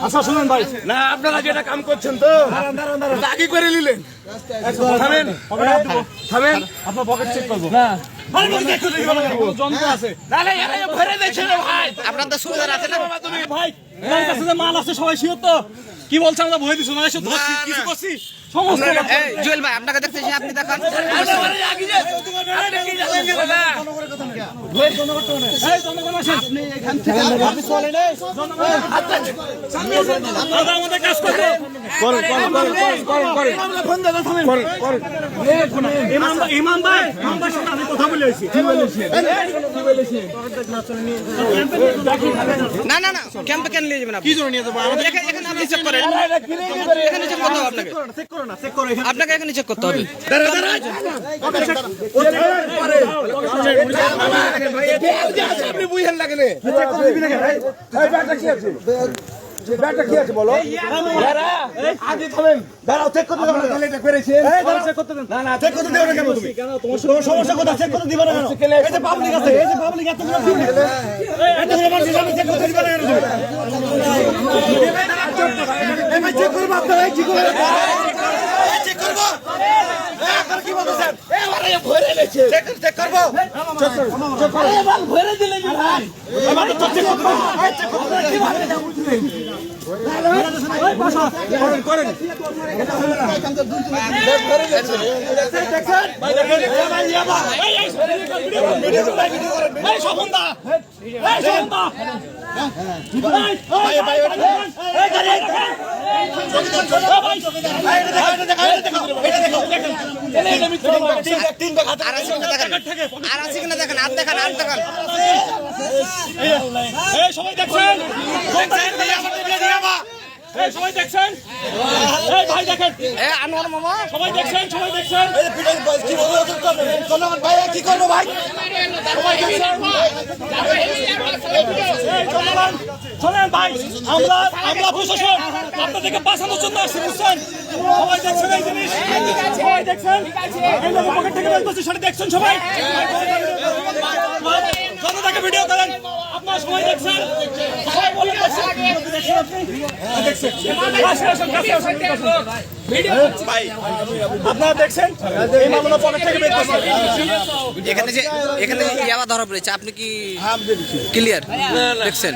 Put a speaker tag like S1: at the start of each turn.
S1: আচ্ছা শুনুন ভাই, না আপনারা যেটা কাম করছেন তো আগে করে নিলেন। থামেন থামেন, আপনার পকেট চেক করবো। যন্ত্র আছে,
S2: আপনার তো সুবিধা আছে না
S1: তুমি ভাই কাছে যে মাল আছে সবাই শিওর তো? কি বলছে আমরা ভয় দিচ্ছি না, কিছু করছি সমস্ত
S2: জুয়েল ভাই আপনাকে দেখতেছি, আপনি দেখান।
S1: আমাদের কাজ করবো। ইমাম ভাই সাথে আমি কথা বলে আসছি।
S2: না না না, ক্যাম্পে কেন নিয়ে যাবেন? কি জন্য নিয়ে যাবো? এখানে আপনি চেক করেন, এখানে চেক করতে হবে আপনাকে। আপনাকে এখানে চেক করতে হবে।
S1: আপনি বুঝেন লাগে বলো আগে থামেন, দাঁড়াও চেক করতে দেবো না। এটা পেরেছেন চেক করতে দেন, না না চেক করতে দেবো না কেন? তুমি তোমার সমস্যা কোথায়? চেক করতে দিবা না কেন? এই যে পাবলিক আছে, এই যে পাবলিক এতগুলো পাবলিক, এতগুলো মানুষ আমি চেক করতে দিবা না কেন? এই ভাই চেক করব, আপনারা কি করবেন? চেক করব, আপনারা কি বলছেন? এই আরে ভরে লেছে, চেক করব, চেক করব, এই মাল ভরে দিলে কি ভাই? আমার তো চেক করব, চেক করব কি ভাবে বুঝলেন? করেন সবাই দেখছেন, সবাই দেখছেন, ভাই দেখেন,
S2: আনোয়ার মামা
S1: সবাই দেখছেন, সবাই দেখছেন।
S2: কি করবো ভাই?
S1: শোনেন ভাই, আমরা প্রশাসন আপনাদেরকে বাঁচানোর জন্য আসছি, বুঝছেন? সবাই দেখছেন এই জিনিস, সবাই দেখছেন, এই লোক পকেট থেকে বের করছে, সেটা দেখছেন সবাই। জনতাকে ভিডিও করেন, আপনারা সবাই দেখছেন, সবাই বলে দেখছেন, আপনারা দেখছেন এই মামলা পকেট থেকে বের করছে।
S2: এখানে যে ইয়াবা ধরা পড়েছে, আপনি কি ক্লিয়ার দেখছেন?